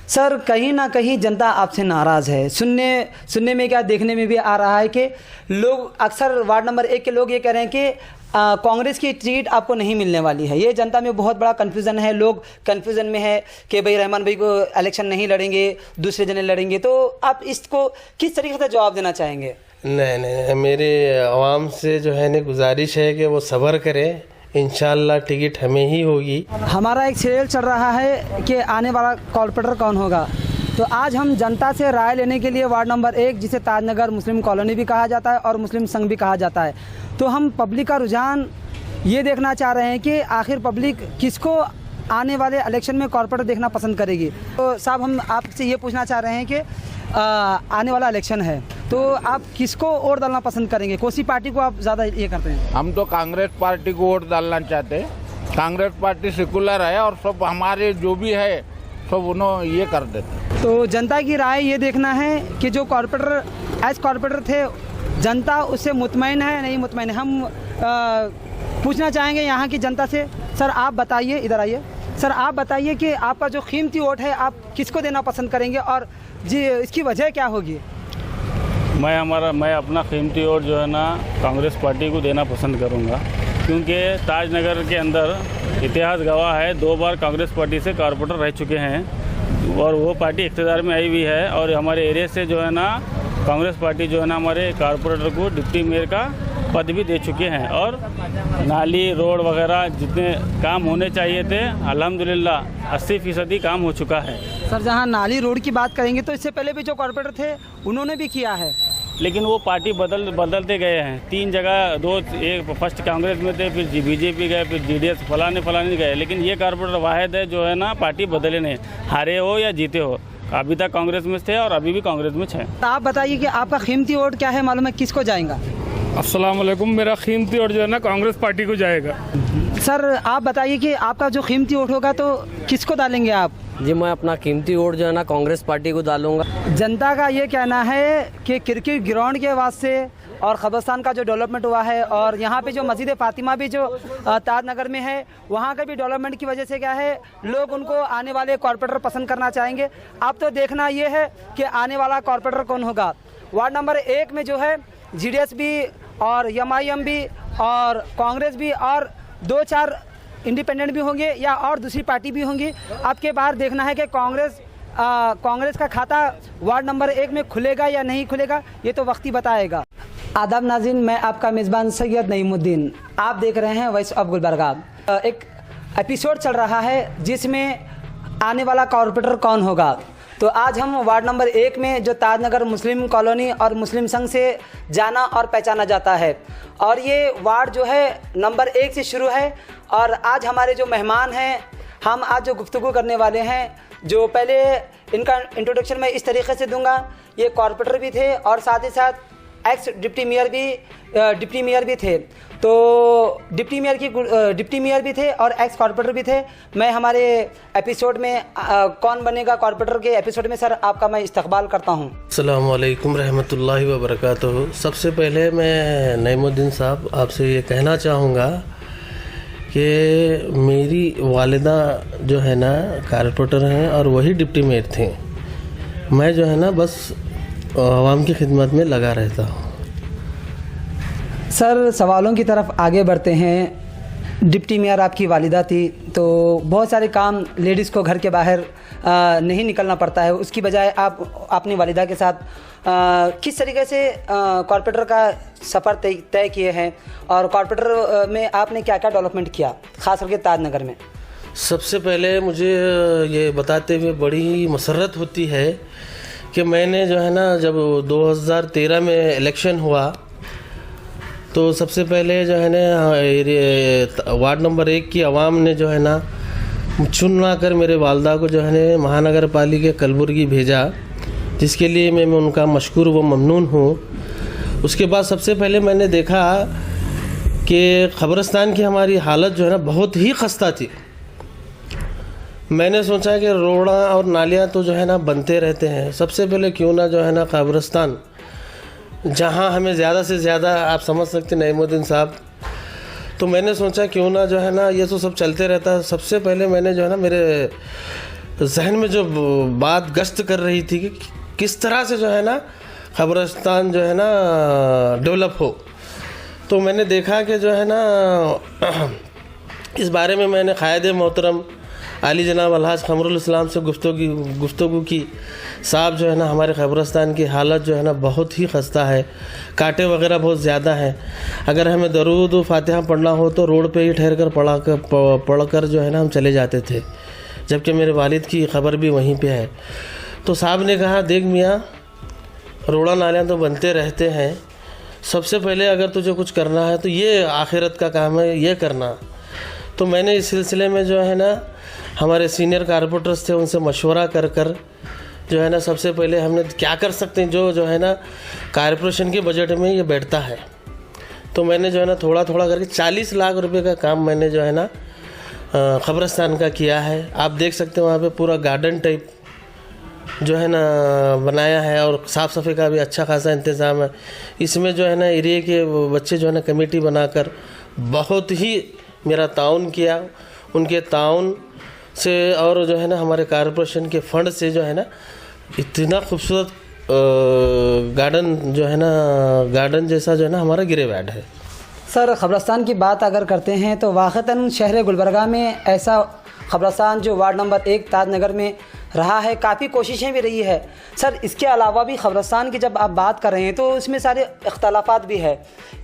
Sir कहीं ना कहीं जनता आपसे नाराज़ है। सुनने में क्या देखने में भी आ रहा है कि लोग अक्सर वार्ड नंबर 1 के लोग ये कह रहे हैं कि कांग्रेस की टिकट आपको नहीं मिलने वाली है। ये जनता में बहुत बड़ा कन्फ्यूज़न है। लोग कन्फ्यूज़न में है कि भाई रहमान भाई को इलेक्शन नहीं लड़ेंगे, दूसरे जने लड़ेंगे। तो आप इसको किस तरीके से जवाब देना चाहेंगे? नहीं, मेरे आवाम से जो है ना गुजारिश है कि वो सब्र करें, इंशाल्लाह टिकट हमें ही होगी। हमारा एक सीरियल चल रहा है कि आने वाला कॉर्पोरेटर कौन होगा। तो आज हम जनता से राय लेने के लिए वार्ड नंबर 1, जिसे ताजनगर मुस्लिम कॉलोनी भी कहा जाता है और मुस्लिम संघ भी कहा जाता है, तो हम पब्लिक का रुझान ये देखना चाह रहे हैं कि आखिर पब्लिक किसको आने वाले इलेक्शन में कॉर्पोरेटर देखना पसंद करेगी। तो साहब हम आपसे ये पूछना चाह रहे हैं कि आने वाला इलेक्शन है तो आप किसको वोट डालना पसंद करेंगे? कौन सी पार्टी को आप ज़्यादा ये करते हैं? हम तो कांग्रेस पार्टी को वोट डालना चाहते हैं। कांग्रेस पार्टी सेकुलर है और सब हमारे जो भी है सब उन्होंने ये कर देते। तो जनता की राय ये देखना है कि जो कॉर्पोरेटर एज कॉर्पोरेटर थे, जनता उससे मुतमईन है नहीं मुतमईन है। हम पूछना चाहेंगे यहाँ की जनता से। सर आप बताइए, इधर आइए। सर आप बताइए कि आपका जो कीमती वोट है आप किसको देना पसंद करेंगे और जी इसकी वजह क्या होगी? मैं अपना कीमती वोट जो है ना कांग्रेस पार्टी को देना पसंद करूंगा, क्योंकि ताजनगर के अंदर इतिहास गवाह है 2 बार कांग्रेस पार्टी से कॉर्पोरेटर रह चुके हैं और वो पार्टी इख्तियार में आई हुई है। और हमारे एरिया से जो है ना कांग्रेस पार्टी जो है ना हमारे कॉर्पोरेटर को डिप्टी मेयर का पद भी दे चुके हैं। और नाली रोड वगैरह जितने काम होने चाहिए थे अल्हम्दुलिल्लाह 80% काम हो चुका है। सर जहाँ नाली रोड की बात करेंगे तो इससे पहले भी जो कॉर्पोरेटर थे उन्होंने भी किया है, लेकिन वो पार्टी बदलते गए हैं। 3 जगह एक फर्स्ट कांग्रेस में थे, फिर बीजेपी गए, फिर जीडीएस फलाने गए। लेकिन ये कॉर्पोरेटर वाहिद है जो है ना पार्टी बदले नहीं, हारे हो या जीते हो, अभी तक कांग्रेस में थे और अभी भी कांग्रेस में है। तो आप बताइए कि आपका कीमती वोट क्या है, मालूम है किसको जाएगा? अस्सलाम वालेकुम। मेरा कीमती वोट जो है ना कांग्रेस पार्टी को जाएगा। सर आप बताइए कि आपका जो कीमती वोट होगा तो किसको डालेंगे आप? जी मैं अपना कीमती वोट जो है ना कांग्रेस पार्टी को डालूंगा। जनता का ये कहना है कि क्रिकेट ग्राउंड के वास्ते और कब्रिस्तान का जो डेवलपमेंट हुआ है और यहाँ पे जो मस्जिद फातिमा भी जो ताजनगर में है, वहाँ का भी डेवलपमेंट की वजह से क्या है लोग उनको आने वाले कॉर्पोरेटर पसंद करना चाहेंगे। अब तो देखना ये है कि आने वाला कॉर्पोरेटर कौन होगा। वार्ड नंबर 1 में जो है जीडीएस भी और एमआईएम भी और कांग्रेस भी और 2-4 इंडिपेंडेंट भी होंगे या और दूसरी पार्टी भी होंगी। आपके बाहर देखना है कि कांग्रेस का खाता वार्ड नंबर 1 में खुलेगा या नहीं खुलेगा, ये तो वक्त ही बताएगा। आदाब नाज़रीन, मैं आपका मेज़बान सैयद नईमुद्दीन, आप देख रहे हैं वॉइस ऑफ गुलबर्गा। एक एपिसोड चल रहा है जिसमें आने वाला कॉर्पोरेटर कौन होगा। तो आज हम वार्ड नंबर 1 में जो ताजनगर मुस्लिम कॉलोनी और मुस्लिम संघ से जाना और पहचाना जाता है, और ये वार्ड जो है नंबर 1 से शुरू है। और आज हमारे जो मेहमान हैं, हम आज जो गुफ्तगू करने वाले हैं, जो पहले इनका इंट्रोडक्शन मैं इस तरीके से दूंगा। ये कॉर्पोरेटर भी थे और साथ ही साथ एक्स डिप्टी मेयर भी थे। तो डिप्टी मेयर भी थे और एक्स कॉर्पोरेटर भी थे। मैं हमारे एपिसोड में कौन बनेगा कॉर्पोरेटर के एपिसोड में सर आपका मैं इस्तकबाल करता हूँ। अस्सलाम वालेकुम रहमतुल्लाहि व बरकातुहू। सबसे पहले मैं नईमुद्दीन साहब आपसे ये कहना चाहूँगा कि मेरी वालिदा जो है ना कॉर्पोरेटर हैं और वही डिप्टी मेयर थे। मैं जो है ना बस आवाम की खिदमत में लगा रहता हूँ। सर सवालों की तरफ आगे बढ़ते हैं। डिप्टी मेयर आपकी वालिदा थी, तो बहुत सारे काम लेडीज़ को घर के बाहर नहीं निकलना पड़ता है, उसकी बजाय आप अपनी वालिदा के साथ किस तरीके से कॉर्पोरेटर का सफ़र तय किए हैं और कॉर्पोरेटर में आपने क्या क्या डेवलपमेंट किया, ख़ास करके ताजनगर में? सबसे पहले मुझे ये बताते हुए बड़ी मसरत होती है कि मैंने जो है ना जब 2013 में इलेक्शन हुआ तो सबसे पहले जो है ना वार्ड नंबर 1 की आवाम ने जो है ना चुनवा कर मेरे वालदा को जो है ना महानगर पालिका कलबुर्गी भेजा, जिसके लिए मैं उनका मशकूर व ममनून हूँ। उसके बाद सबसे पहले मैंने देखा कि कब्रिस्तान की हमारी हालत जो है ना बहुत ही खस्ता थी। मैंने सोचा कि रोड़ा और नालियाँ तो जो है ना बनते रहते हैं, सबसे पहले क्यों ना जो है ना कब्रिस्तान, जहाँ हमें ज़्यादा से ज़्यादा आप समझ सकते नईमुद्दीन साहब, तो मैंने सोचा क्यों ना जो है ना ये तो सब चलते रहता है। सबसे पहले मैंने जो है ना मेरे जहन में जो बात गश्त कर रही थी कि किस तरह से जो है ना खबरस्तान जो है ना डेवलप हो, तो मैंने देखा कि जो है ना इस बारे में मैंने क़ायद मोहतरम आली जनाब अलहाज क़मरुल इस्लाम से गुफ्तगू की। साहब जो है ना हमारे खबरस्तान की हालत जो है ना बहुत ही खस्ता है, कांटे वगैरह बहुत ज़्यादा हैं। अगर हमें दरूद व फातिहा पढ़ना हो तो रोड पे ही ठहर कर पढ़कर जो है ना हम चले जाते थे, जबकि मेरे वालिद की खबर भी वहीं पे है। तो साहब ने कहा, देख मियाँ, रोड़ा नालियाँ तो बनते रहते हैं, सबसे पहले अगर तुझे कुछ करना है तो ये आखिरत का काम है, ये करना। तो मैंने इस सिलसिले में जो है ना हमारे सीनियर कारपोरेटर्स थे, उनसे मशवरा कर जो है ना सबसे पहले हमने क्या कर सकते हैं जो है ना कारपोरेशन के बजट में ये बैठता है। तो मैंने जो है ना थोड़ा थोड़ा करके 40 लाख रुपए का काम मैंने जो है ना क़ब्रस्तान का किया है। आप देख सकते हैं वहाँ पे पूरा गार्डन टाइप जो है ना बनाया है और साफ़ सफाई का भी अच्छा खासा इंतज़ाम है। इसमें जो है ना एरिया के बच्चे जो है ना कमेटी बनाकर बहुत ही मेरा ताउन किया। उनके ताउन से और जो है ना हमारे कारपोरेशन के फंड से जो है ना इतना खूबसूरत गार्डन जो है ना गार्डन जैसा जो है ना हमारा गिरेबाड है। सर, क़ब्रस्तान की बात अगर करते हैं तो वाक़तन शहर गुलबर्गा में ऐसा क़ब्रस्तान जो वार्ड नंबर 1 ताजनगर में रहा है, काफ़ी कोशिशें भी रही है। सर, इसके अलावा भी क़ब्रस्तान की जब आप बात कर रहे हैं तो इसमें सारे इख्तलाफात भी है।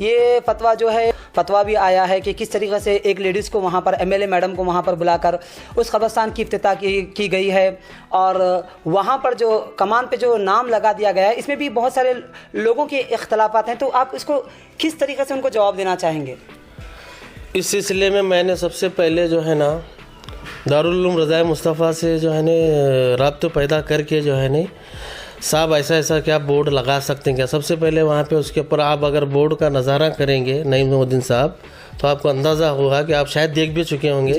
ये फतवा भी आया है कि किस तरीक़े से एक लेडीज़ को वहाँ पर MLA मैडम को वहाँ पर बुलाकर उस क़ब्रस्तान की इफ्तिताह की गई है और वहाँ पर जो कमान पे जो नाम लगा दिया गया है, इसमें भी बहुत सारे लोगों के इख्तलाफात हैं। तो आप इसको किस तरीक़े से उनको जवाब देना चाहेंगे? इस सिलसिले में मैंने सबसे पहले जो है ना दारुल उलूम रज़ाए मुस्तफ़ा से जो है न राब्ता पैदा करके जो है न साहब ऐसा क्या बोर्ड लगा सकते हैं क्या। सबसे पहले वहाँ पे उसके ऊपर आप अगर बोर्ड का नज़ारा करेंगे नईमुद्दीन साहब, तो आपको अंदाज़ा होगा कि आप शायद देख भी चुके होंगे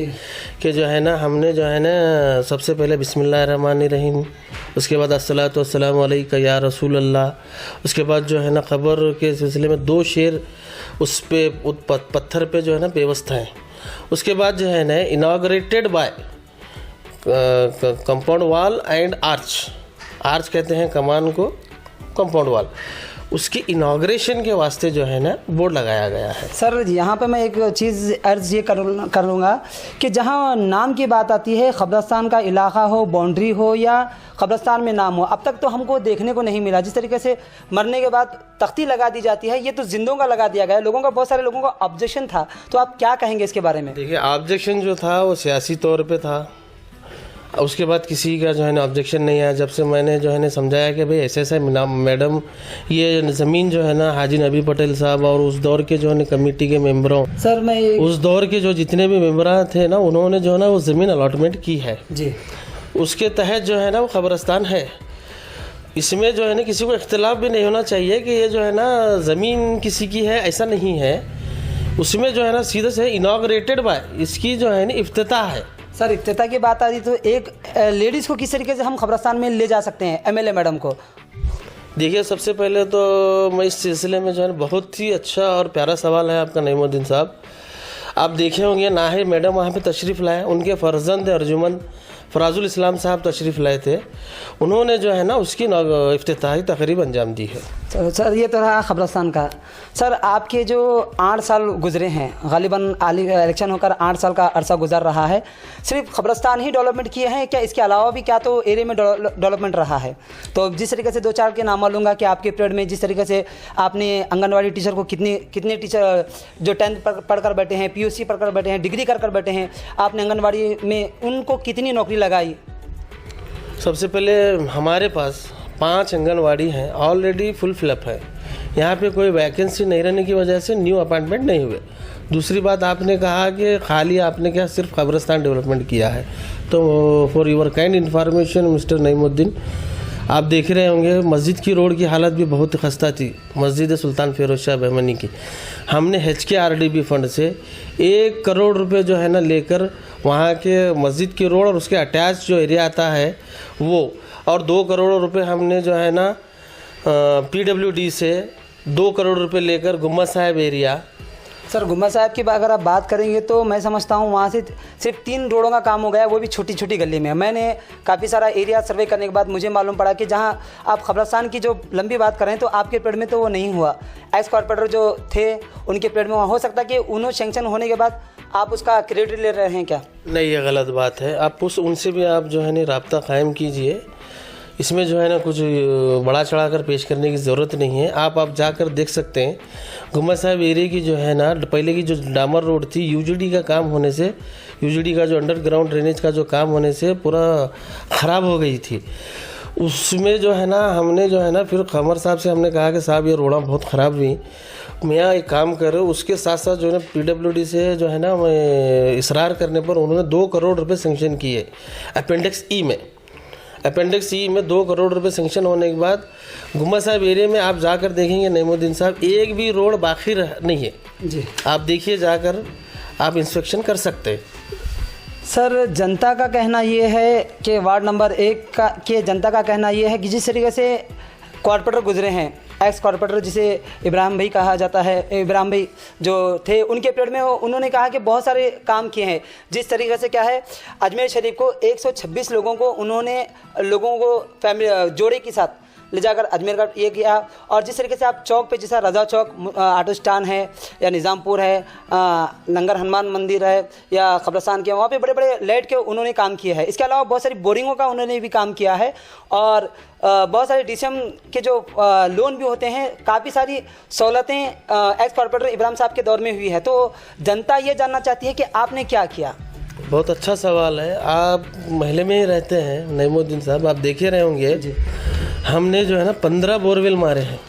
कि जो है ना हमने जो है ना सबसे पहले बिस्मिल्लाहिर्रहमानिर्रहीम, उसके बाद अस्सलातु वस्सलामु अलैका या रसूल अल्लाह, उसके बाद जो है ना क़ब्र के सिलसिले में 2 शेर उस पे पत्थर पे जो है ना बेवस्था हैं। उसके बाद जो है ना inaugurated by compound wall and arch कहते हैं कमान को, कंपाउंड वॉल, उसकी इनाग्रेशन के वास्ते जो है ना बोर्ड लगाया गया है। सर, यहाँ पे मैं एक चीज़ अर्ज़ ये कर लूँगा कि जहाँ नाम की बात आती है, क़ब्रस्तान का इलाका हो, बाउंड्री हो या क़ब्रस्तान में नाम हो, अब तक तो हमको देखने को नहीं मिला। जिस तरीके से मरने के बाद तख्ती लगा दी जाती है, ये तो जिंदों का लगा दिया गया है। लोगों का, बहुत सारे लोगों का ऑब्जेक्शन था, तो आप क्या कहेंगे इसके बारे में? देखिए, ऑब्जेक्शन जो था वो सियासी तौर पे था। उसके बाद किसी का जो है ना ऑब्जेक्शन नहीं आया। जब से मैंने जो है ना समझाया कि भाई ऐसे मैडम ये ज़मीन जो है ना हाजी नबी पटेल साहब और उस दौर के जो है ना कमेटी के मेंबरों, सर मैं उस दौर के जो जितने भी मेंबर थे ना, उन्होंने जो है ना वो ज़मीन अलॉटमेंट की है जी, उसके तहत जो है ना वो क़ब्रस्तान है। इसमें जो है ना किसी को इख्तिलाफ भी नहीं होना चाहिए कि ये जो है ना ज़मीन किसी की है, ऐसा नहीं है। उसमें जो है ना सीधे से इनाग्रेटेड बाय, इसकी जो है ना इफ्तिताह है। सर, इफ्तिताह की बात आ रही तो एक लेडीज़ को किस तरीके से हम क़ब्रस्तान में ले जा सकते हैं, MLA मैडम को? देखिए, सबसे पहले तो मैं इस सिलसिले में जो है बहुत ही अच्छा और प्यारा सवाल है आपका नईमुद्दीन साहब। आप देखे होंगे नाहिर मैडम वहाँ पे तशरीफ़ लाए, उनके फ़र्जंद अर्जुमन फराजुल इस्लाम साहब तशरीफ़ लाए थे। उन्होंने जो है ना उसकी इफ्तिताही तकरीब अंजाम दी है। सर, ये तो रहा क़ब्रस्तान का। सर, आपके जो 8 साल गुजरे हैं, गालिबन इलेक्शन होकर 8 साल का अरसा गुजर रहा है, सिर्फ क़ब्रस्तान ही डेवलपमेंट किए हैं क्या? इसके अलावा भी क्या तो एरिया में डेवलपमेंट रहा है? तो जिस तरीके से 2-4 के नाम लूँगा कि आपके पीरियड में जिस तरीके से आपने आंगनवाड़ी टीचर को कितने टीचर जो 10th पढ़कर बैठे हैं, PUC पढ़कर बैठे हैं, डिग्री कर बैठे हैं, आपने आंगनवाड़ी में उनको कितनी नौकरी लगाई? सबसे पहले हमारे पास 5 आंगनवाड़ी हैं, ऑलरेडी फुल फिलअप है। यहाँ पे कोई वैकेंसी नहीं रहने की वजह से न्यू अपॉइंटमेंट नहीं हुए। दूसरी बात, आपने कहा कि खाली आपने क्या सिर्फ क़ब्रस्तान डेवलपमेंट किया है, तो for your kind information mister Naimuddin, आप देख रहे होंगे मस्जिद की रोड की हालत भी बहुत खस्ता थी, मस्जिद सुल्तान फिरोज शाह बहमनी की। हमने HKRDB फंड से 1 करोड़ रुपए जो है ना लेकर वहाँ के मस्जिद की रोड और उसके अटैच जो एरिया आता है वो, और 2 करोड़ रुपए हमने जो है ना PWD से 2 करोड़ रुपए लेकर गुम्बद साहिब एरिया सर गुम्मा साहब की अगर आप बात करेंगे तो मैं समझता हूँ वहाँ से सिर्फ 3 रोडों का काम हो गया, वो भी छोटी छोटी गली में। मैंने काफ़ी सारा एरिया सर्वे करने के बाद मुझे मालूम पड़ा कि जहाँ आप खबरस्तान की जो लंबी बात करें तो आपके पीरियड में तो वो नहीं हुआ। एक्स कॉर्पोरेटर जो थे उनके पीरियड में हो सकता है कि उन्होंने सेंक्शन होने के बाद आप उसका क्रेडिट ले रहे हैं क्या? नहीं, ये गलत बात है। आप उनसे भी आप जो है ना राब्ता कायम कीजिए। इसमें जो है ना कुछ बड़ा चढ़ा कर पेश करने की ज़रूरत नहीं है। आप जाकर देख सकते हैं गुम्मा साहब एरिया की जो है ना पहले की जो डामर रोड थी, यूजीडी का काम होने से, यूजीडी का जो अंडरग्राउंड ड्रेनेज का जो काम होने से पूरा ख़राब हो गई थी। उसमें जो है ना हमने जो है ना फिर कमर साहब से हमने कहा कि साहब ये रोड़ा बहुत ख़राब हुई, मैं एक काम कर उसके साथ साथ जो है ना PWD से जो है ना इसरार करने पर उन्होंने 2 करोड़ रुपए सेंक्शन किए अपेंडिक्स ई में। अपेंडिक्स ई में 2 करोड़ रुपए सेंक्शन होने के बाद गुम्मा साहब एरिया में आप जाकर देखेंगे नईमुद्दीन साहब एक भी रोड बाकी नहीं है जी। आप देखिए, जाकर आप इंस्पेक्शन कर सकते हैं। सर जनता का कहना ये है कि वार्ड नंबर 1 का के जनता का कहना ये है कि जिस तरीके से कॉर्पोरेटर गुजरे हैं, एक्स कॉर्पोरेटर जिसे इब्राहिम भाई कहा जाता है, इब्राहिम भाई जो थे उनके पीरियड में उन्होंने कहा कि बहुत सारे काम किए हैं। जिस तरीके से क्या है अजमेर शरीफ को 126 लोगों को उन्होंने फैमिली जोड़े के साथ ले जाकर अजमेर का ये किया। और जिस तरीके से आप चौक पे जैसा रज़ा चौक ऑटो स्टैंड है या निज़ामपुर है, लंगर हनुमान मंदिर है या कब्रस्तान के वहाँ पे बड़े बड़े लाइट के उन्होंने काम किया है। इसके अलावा बहुत सारी बोरिंगों का उन्होंने भी काम किया है और बहुत सारे DCM के जो लोन भी होते हैं, काफ़ी सारी सहूलतें एक्स कॉर्पोरेटर इब्राहिम साहब के दौर में हुई है। तो जनता ये जानना चाहती है कि आपने क्या किया। बहुत अच्छा सवाल है। आप महल में ही रहते हैं नईमुद्दीन साहब, आप देखे रहे होंगे हमने जो है ना 15 बोरवेल मारे हैं,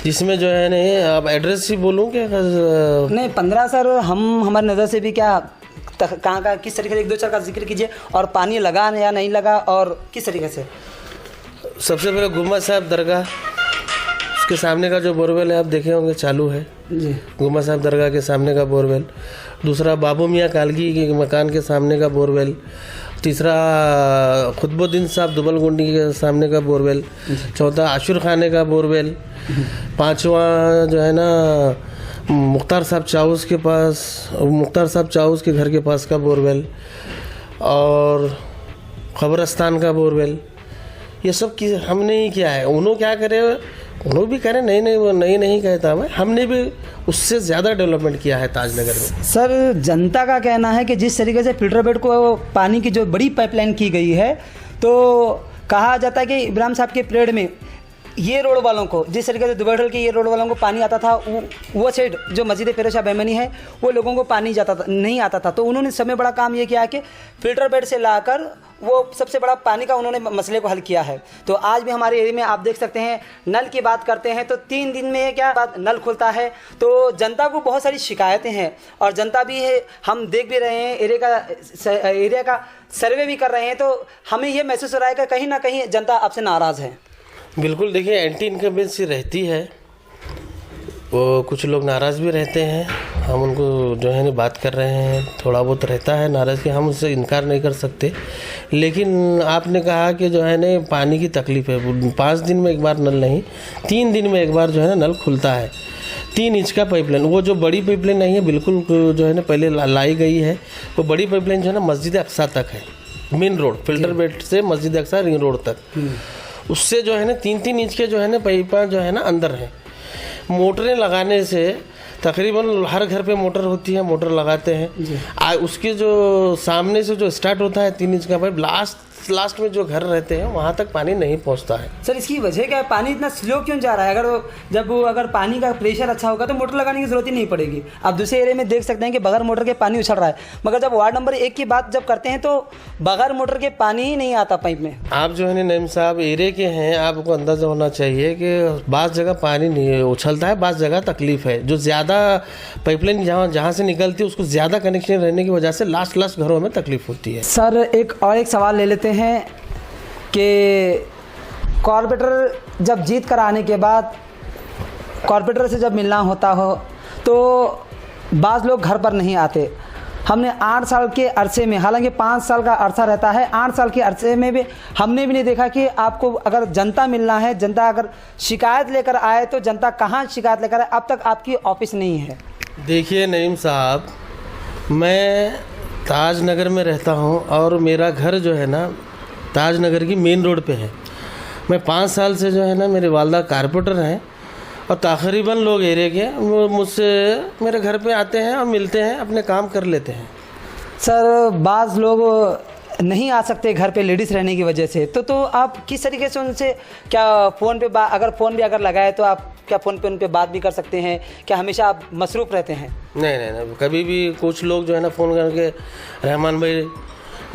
जिसमें जो है ना आप एड्रेस ही बोलूँ क्या? नहीं 15 सर, हमारी नज़र से भी क्या कहाँ का किस तरीके से 1-2 का जिक्र कीजिए और पानी लगा या नहीं लगा और किस तरीके से। सबसे पहले गुम्मा साहब दरगाह, उसके सामने का जो बोरवेल है आप देखे होंगे चालू है जी। गुम्मा साहब दरगाह के सामने का बोरवेल। दूसरा बाबू मियाँ कालगी के मकान के सामने का बोरवेल। तीसरा खुतबुद्दीन साहब दुबलगुंडी के सामने का बोरवेल। चौथा आशुर खाने का बोरवेल। 5वां जो है ना मुख्तार साहब चाऊस के पास, मुख्तार साहब चाऊस के घर के पास का बोरवेल और खबरस्तान का बोरवेल। ये सब की हमने ही किया है। उन्होंने क्या करे, उन्होंने भी करें, नहीं वो नहीं कहता मैं, हमने भी उससे ज़्यादा डेवलपमेंट किया है ताजनगर में। सर जनता का कहना है कि जिस तरीके से फिल्टर बेड को पानी की जो बड़ी पाइपलाइन की गई है, तो कहा जाता है कि इब्राहिम साहब के पीरियड में ये रोड वालों को, जिस तरीके से दुबैठल के ये रोड वालों को पानी आता था, वो साइड जो मस्जिद फिरोज शाह बेमनी है वो लोगों को पानी नहीं आता था। तो उन्होंने सबसे बड़ा काम ये किया कि फ़िल्टर बेड से लाकर वो सबसे बड़ा पानी का उन्होंने मसले को हल किया है। तो आज भी हमारे एरिया में आप देख सकते हैं, नल की बात करते हैं तो 3 दिन में क्या बात नल खुलता है। तो जनता को बहुत सारी शिकायतें हैं और जनता भी है, हम देख भी रहे हैं, एरिया का सर्वे भी कर रहे हैं। तो हमें ये महसूस हो रहा है कि कहीं ना कहीं जनता आपसे नाराज़ है। बिल्कुल, देखिए एंटी इनकम्बेंसी रहती है, वो कुछ लोग नाराज़ भी रहते हैं। हम उनको जो है ना बात कर रहे हैं, थोड़ा बहुत रहता है नाराज़ कि हम उससे इनकार नहीं कर सकते। लेकिन आपने कहा कि जो है ना पानी की तकलीफ़ है, 5 दिन में एक बार नल नहीं, 3 दिन में एक बार जो है ना नल खुलता है। 3 इंच का पाइपलाइन, वो जो बड़ी पाइपलाइन नहीं है बिल्कुल जो है ना पहले लाई गई है, वो बड़ी पाइपलाइन जो है ना मस्जिद अक्सा तक है, मेन रोड फिल्टर बेड से मस्जिद अक्सा रिंग रोड तक। उससे जो है ना 3-3 इंच के जो है ना पाइपा जो है ना अंदर है। मोटरें लगाने से तकरीबन हर घर पे मोटर होती है, मोटर लगाते हैं। उसके जो सामने से जो स्टार्ट होता है 3 इंच का पाइप, लास्ट में जो घर रहते हैं वहाँ तक पानी नहीं पहुँचता है। सर इसकी वजह क्या है, पानी इतना स्लो क्यों जा रहा है? अगर पानी का प्रेशर अच्छा होगा तो मोटर लगाने की जरूरत ही नहीं पड़ेगी। आप दूसरे एरिया में देख सकते हैं कि बगैर मोटर के पानी उछल रहा है, मगर जब वार्ड नंबर 1 की बात जब करते हैं तो बगैर मोटर के पानी ही नहीं आता पाइप में। आप जो है ना नईम साहब एरिया के हैं, आपको अंदाज़ा होना चाहिए कि बाज़ जगह पानी नहीं उछलता है, बाज़ जगह तकलीफ़ है। जो ज़्यादा पाइपलाइन जहाँ से निकलती है उसको ज़्यादा कनेक्शन रहने की वजह से लास्ट घरों में तकलीफ़ होती है। सर एक सवाल ले लेते हैं कि कॉर्पोरेटर जब जीत कर आने के बाद कॉर्पोरेटर से जब मिलना होता हो तो बाज़ लोग घर पर नहीं आते। हमने 8 साल के अरसे में, हालांकि 5 साल का अरसा रहता है, 8 साल के अरसे में भी हमने भी नहीं देखा कि आपको अगर जनता मिलना है, जनता अगर शिकायत लेकर आए तो जनता कहाँ शिकायत लेकर आए, अब तक आपकी ऑफिस नहीं है। देखिए नईम साहब, मैं ताज नगर में रहता हूँ और मेरा घर जो है ना ताज नगर की मेन रोड पे है। मैं 5 साल से जो है ना, मेरे वालदा कारपोरेटर हैं और तकरीबन लोग एरिया के वो मुझसे मेरे घर पे आते हैं और मिलते हैं, अपने काम कर लेते हैं। सर बाज़ लोग नहीं आ सकते घर पे लेडीज़ रहने की वजह से, तो आप किस तरीके से उनसे क्या फ़ोन पे अगर फ़ोन भी अगर लगाए तो आप क्या फ़ोन पे उन पे बात भी कर सकते हैं? क्या हमेशा आप मसरूफ़ रहते हैं? नहीं, कभी भी कुछ लोग जो है ना फ़ोन करके रहमान भाई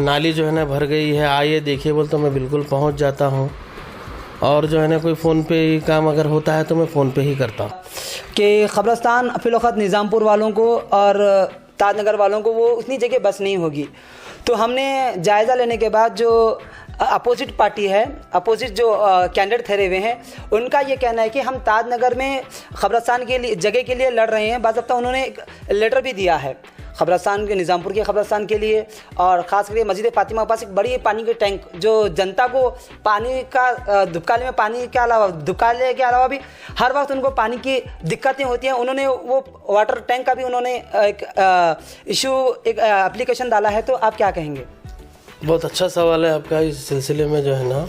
नाली जो है ना भर गई है, आइए देखिए बोल, तो मैं बिल्कुल पहुंच जाता हूं। और जो है ना कोई फ़ोन पे ही काम अगर होता है तो मैं फ़ोन पे ही करता हूं। कि ख़बरस्तान फ़िलवक़्त निज़ामपुर वालों को और ताजनगर वालों को वो उतनी जगह बस नहीं होगी, तो हमने जायज़ा लेने के बाद जो अपोजिट पार्टी है, अपोजिट जो कैंडिडेट ठहरे हुए हैं, उनका ये कहना है कि हम ताजनगर में ख़बरस्तान के लिए जगह के लिए लड़ रहे हैं। बाज़ाब्ता उन्होंने एक लेटर भी दिया है ख़बरस्तान के, निज़ामपुर के ख़बरस्तान के लिए, और ख़ास करके मस्जिद फ़ातिमा के पास एक बड़ी पानी की टैंक जो जनता को पानी का दुबकाले में पानी के अलावा दुबकाले के अलावा भी हर वक्त उनको पानी की दिक्कतें होती हैं। उन्होंने वो वाटर टैंक का भी उन्होंने एक इशू, एक एप्लीकेशन डाला है, तो आप क्या कहेंगे? बहुत अच्छा सवाल है आपका। इस सिलसिले में जो है ना,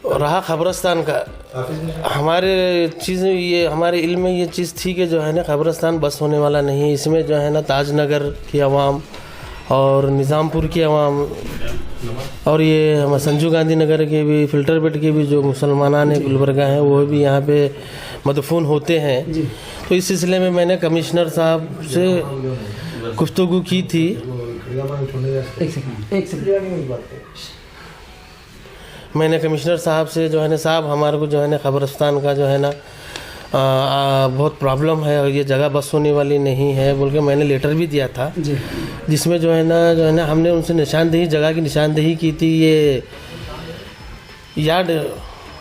रहा ख़बरस्तान का, हमारे चीज़ ये हमारे इल्म में ये चीज़ थी कि जो है ना ख़बरस्तान बस होने वाला नहीं है। इसमें जो है ना ताजनगर की आवाम और निज़ामपुर की आवाम और ये हम संजू गांधी नगर के भी, फिल्टर बेट के भी जो मुसलमान गुलबर्गा हैं वो भी यहाँ पे मदफून होते हैं। तो इस सिलसिले में मैंने कमिश्नर साहब से गुफ्तगू की थी। मैंने कमिश्नर साहब से जो है ना, साहब हमारे को जो है ना ख़बरस्तान का जो है ना बहुत प्रॉब्लम है और ये जगह बस होने वाली नहीं है बोल के मैंने लेटर भी दिया था, जिसमें जो है ना हमने उनसे निशानदेही, जगह की निशानदेही की थी। ये यार्ड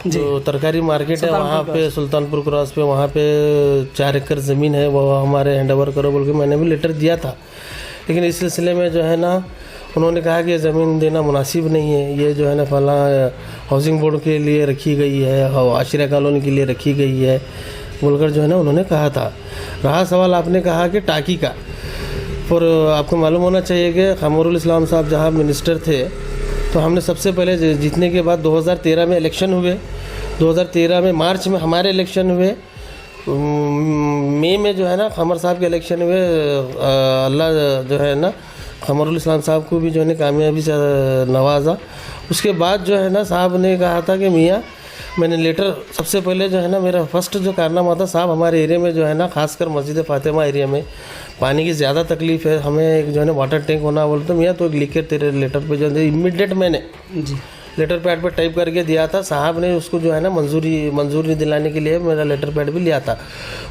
जो तरकारी मार्केट है वहाँ पे सुल्तानपुर क्रॉस पे, वहाँ पे 4 एकड़ ज़मीन है, वो हमारे हैंड ओवर करो बोल के मैंने भी लेटर दिया था। लेकिन इस सिलसिले में जो है ना उन्होंने कहा कि ज़मीन देना मुनासिब नहीं है, ये जो है ना फला हाउसिंग बोर्ड के लिए रखी गई है और आशिरा कॉलोनी के लिए रखी गई है बोलकर जो है ना उन्होंने कहा था। रहा सवाल आपने कहा कि टाकी का, और आपको मालूम होना चाहिए कि क़मरुल इस्लाम साहब जहाँ मिनिस्टर थे, तो हमने सबसे पहले जीतने के बाद 2013 में इलेक्शन हुए, 2013 में मार्च में हमारे इलेक्शन हुए, मई में जो है ना क़मर साहब के इलेक्शन हुए। अल्लाह जो है ना क़मरुल इस्लाम साहब को भी जो है ना कामयाबी से नवाजा। उसके बाद जो है ना साहब ने कहा था कि मियाँ, मैंने लेटर सबसे पहले जो है ना मेरा फर्स्ट जो कारनामा था, साहब हमारे एरिया में जो है ना खासकर मस्जिद फ़ातिमा एरिया में पानी की ज़्यादा तकलीफ़ है, हमें एक जो है ना वाटर टैंक होना बोलते। मियाँ तो एक लिख के तेरे लेटर पे जो है इमीडिएट मैंने लेटर पैड पे टाइप करके दिया था। साहब ने उसको जो है ना मंजूरी दिलाने के लिए मेरा लेटर पैड भी लिया था।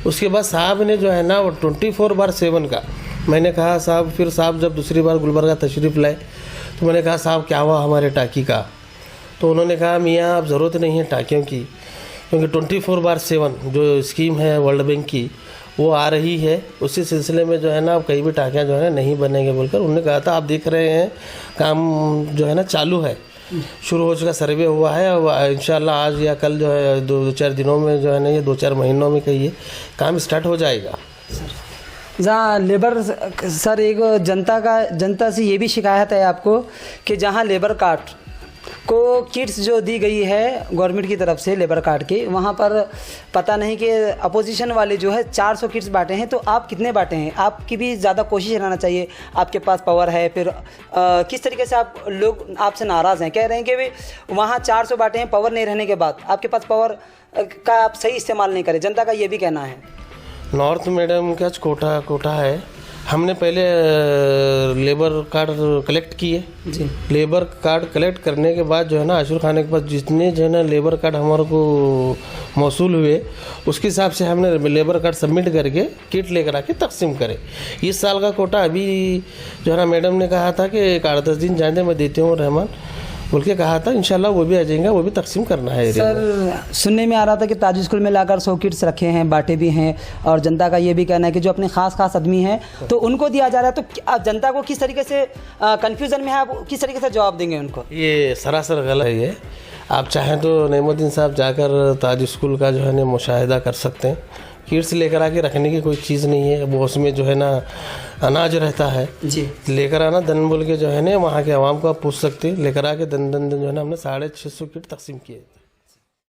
उसके बाद साहब ने जो है ना वो 24/7 का मैंने कहा साहब, फिर साहब जब दूसरी बार गुलबर्गा तशरीफ़ लाए तो मैंने कहा साहब क्या हुआ हमारे टाकी का, तो उन्होंने कहा मियाँ अब ज़रूरत नहीं है टाकियों की, क्योंकि 24/7 जो स्कीम है वर्ल्ड बैंक की वो आ रही है, उसी सिलसिले में जो है ना अब कहीं भी टाकियाँ जो है नहीं बनेंगे बोलकर उन्होंने कहा था। आप देख रहे हैं काम जो है ना चालू है, शुरू हो चुका, सर्वे हुआ है। अब इंशाल्लाह आज या कल जो है 2-4 दिनों में जो है ना, ये 2-4 महीनों में कहिए काम स्टार्ट हो जाएगा। जहाँ लेबर, सर एक जनता से ये भी शिकायत है आपको कि जहाँ लेबर कार्ड को किट्स जो दी गई है गवर्नमेंट की तरफ से लेबर कार्ड की, वहाँ पर पता नहीं कि अपोजिशन वाले जो है 400 किट्स बांटे हैं, तो आप कितने बांटे हैं? आपकी भी ज़्यादा कोशिश रहना चाहिए, आपके पास पावर है। फिर किस तरीके से आप लोग आपसे नाराज़ हैं, कह रहे हैं कि भाई वहाँ 400 बांटे हैं, पावर नहीं रहने के बाद आपके पास पावर का आप सही इस्तेमाल नहीं करें, जनता का ये भी कहना है। नॉर्थ मैडम का कोटा है, हमने पहले लेबर कार्ड कलेक्ट किए जी। लेबर कार्ड कलेक्ट करने के बाद जो है ना आशुर खाने के पास जितने जो है ना लेबर कार्ड हमारे को मौसूल हुए, उसके हिसाब से हमने लेबर कार्ड सबमिट करके किट लेकर आके तकसीम करे। इस साल का कोटा अभी जो है ना मैडम ने कहा था कि 8-10 दिन जाने मैं देती हूँ रहमान बोल के कहा था, इंशाल्लाह वो भी आ जाएंगे, वो भी तकसीम करना है। सर सुनने में आ रहा था कि ताज स्कूल में लाकर 100 किट्स रखे हैं, बांटे भी हैं, और जनता का ये भी कहना है कि जो अपने खास आदमी हैं तो उनको दिया जा रहा है। तो आप जनता को किस तरीके से कन्फ्यूज़न में है, आप किस तरीके से जवाब देंगे उनको? ये सरासर गलत है। ये आप चाहें तो नईमुद्दीन साहब जाकर ताज स्कूल का जो है ना मुशाहिदा कर सकते हैं, किट्स लेकर आके रखने की कोई चीज़ नहीं है। वो उसमें जो है ना अनाज रहता है जी। लेकर आना दन बोल के जो है ना वहाँ के आवाम को आप पूछ सकते हैं। लेकर आके दन जो है ना हमने 650 किट तकसीम किए।